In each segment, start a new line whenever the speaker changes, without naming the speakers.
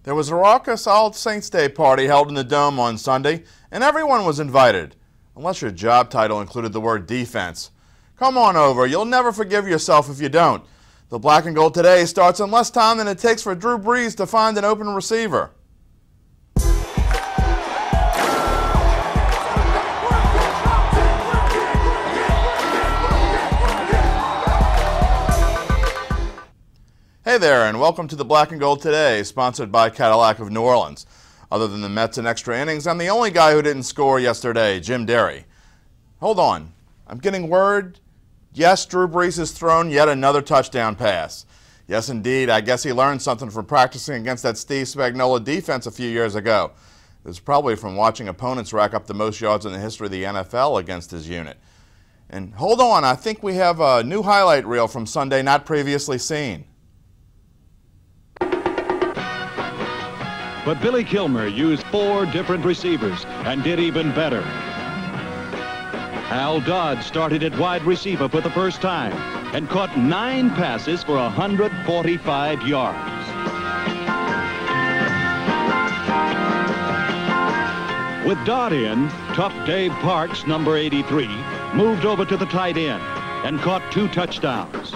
There was a raucous All Saints Day party held in the Dome on Sunday, and everyone was invited, unless your job title included the word defense. Come on over, you'll never forgive yourself if you don't. The Black and Gold today starts in less time than it takes for Drew Brees to find an open receiver. Hey there, and welcome to the Black and Gold Today, sponsored by Cadillac of New Orleans. Other than the Mets and extra innings, I'm the only guy who didn't score yesterday, Jim Derry. Hold on, I'm getting word. Yes, Drew Brees has thrown yet another touchdown pass. Yes, indeed, I guess he learned something from practicing against that Steve Spagnuolo defense a few years ago. It was probably from watching opponents rack up the most yards in the history of the NFL against his unit. And hold on, I think we have a new highlight reel from Sunday not previously seen.
But Billy Kilmer used 4 different receivers and did even better. Al Dodd started at wide receiver for the first time and caught 9 passes for 145 yards. With Dodd in, tough Dave Parks, number 83, moved over to the tight end and caught 2 touchdowns.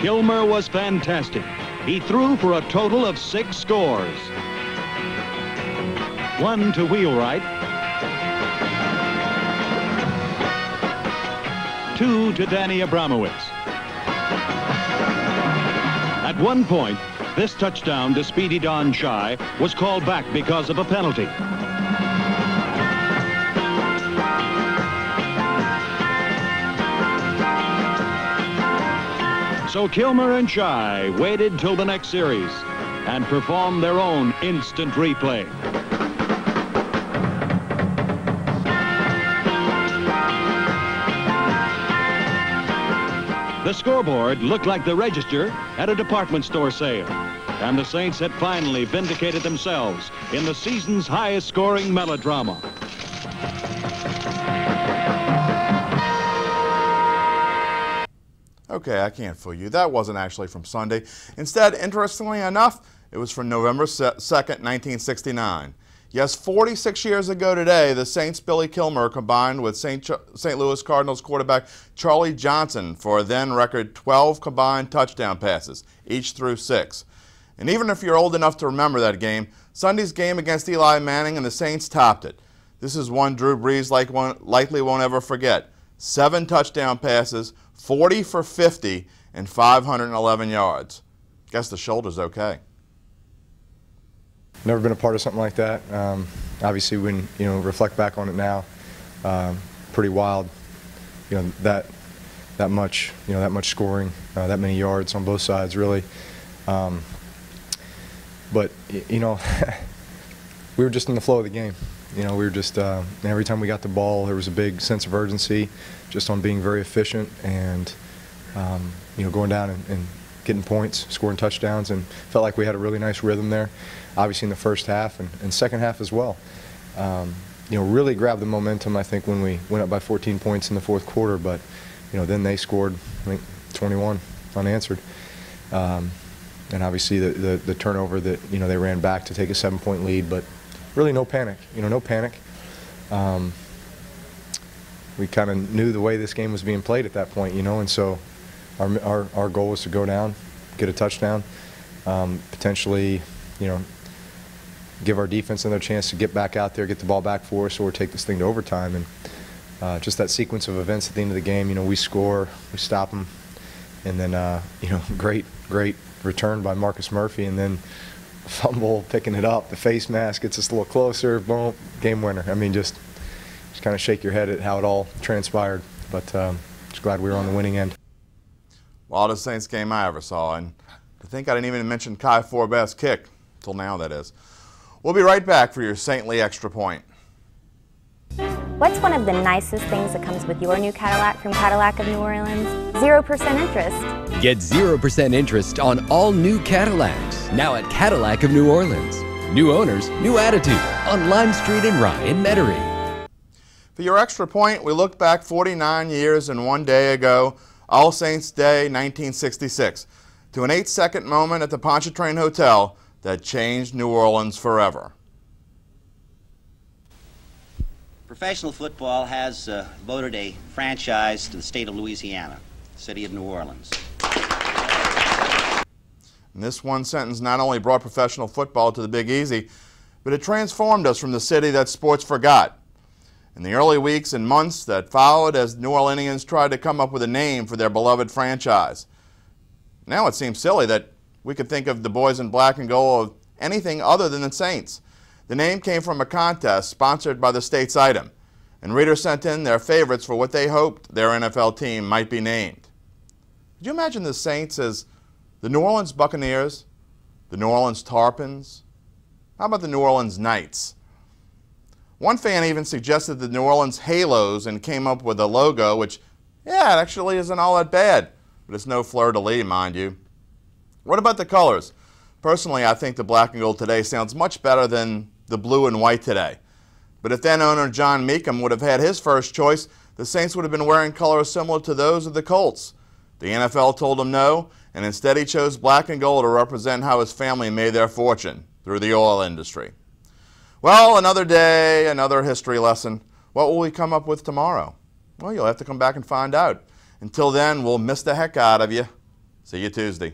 Kilmer was fantastic. He threw for a total of 6 scores. 1 to Wheelwright, 2 to Danny Abramowitz. At one point, this touchdown to Speedy Don Shy was called back because of a penalty. So Kilmer and Shy waited till the next series and performed their own instant replay. The scoreboard looked like the register at a department store sale, and the Saints had finally vindicated themselves in the season's highest scoring melodrama.
Okay, I can't fool you. That wasn't actually from Sunday. Instead, interestingly enough, it was from November 2nd, 1969. Yes, 46 years ago today, the Saints' Billy Kilmer combined with St. Louis Cardinals quarterback Charlie Johnson for a then record 12 combined touchdown passes. Each threw 6. And even if you're old enough to remember that game, Sunday's game against Eli Manning and the Saints topped it. This is one Drew Brees likely won't ever forget. 7 touchdown passes, 40 for 50, and 511 yards. Guess the shoulder's okay.
Never been a part of something like that. Obviously, when reflect back on it now, pretty wild. That much scoring, that many yards on both sides, really. But we were just in the flow of the game. We were just every time we got the ball, there was a big sense of urgency, just on being very efficient and going down and getting points, scoring touchdowns, and felt like we had a really nice rhythm there. Obviously in the first half and second half as well. Really grabbed the momentum, I think, when we went up by 14 points in the fourth quarter, but then they scored, I think, 21 unanswered. And obviously the turnover that they ran back to take a 7-point lead, but really no panic. No panic. We kind of knew the way this game was being played at that point, and so our goal was to go down, get a touchdown, potentially, give our defense another chance to get back out there, get the ball back for us, or take this thing to overtime. And just that sequence of events at the end of the game, we score, we stop them, and then great return by Marcus Murphy, and then fumble, picking it up, the face mask gets us a little closer, boom, game winner. I mean, just kind of shake your head at how it all transpired, but just glad we were on the winning end.
Wildest Saints game I ever saw, and I think I didn't even mention Kai Forbath's kick, till now that is. We'll be right back for your Saintly Extra Point.
What's one of the nicest things that comes with your new Cadillac from Cadillac of New Orleans? 0% interest.
Get 0% interest on all new Cadillacs, now at Cadillac of New Orleans. New owners, new attitude, on Lime Street and Rye in Metairie.
For your extra point, we look back 49 years and 1 day ago. All Saints Day 1966, to an 8-second moment at the Pontchartrain Hotel that changed New Orleans forever.
Professional football has voted a franchise to the state of Louisiana, city of New Orleans.
And this one sentence not only brought professional football to the Big Easy, but it transformed us from the city that sports forgot. In the early weeks and months that followed, as New Orleanians tried to come up with a name for their beloved franchise. Now it seems silly that we could think of the boys in black and gold of anything other than the Saints. The name came from a contest sponsored by the state's item, and readers sent in their favorites for what they hoped their NFL team might be named. Could you imagine the Saints as the New Orleans Buccaneers, the New Orleans Tarpons? How about the New Orleans Knights? One fan even suggested the New Orleans Halos and came up with a logo, which, yeah, it actually isn't all that bad, but it's no fleur-de-lis, mind you. What about the colors? Personally, I think the black and gold today sounds much better than the blue and white today. But if then owner John Meekum would have had his first choice, the Saints would have been wearing colors similar to those of the Colts. The NFL told him no, and instead he chose black and gold to represent how his family made their fortune through the oil industry. Well, another day, another history lesson. What will we come up with tomorrow? Well, you'll have to come back and find out. Until then, we'll miss the heck out of you. See you Tuesday.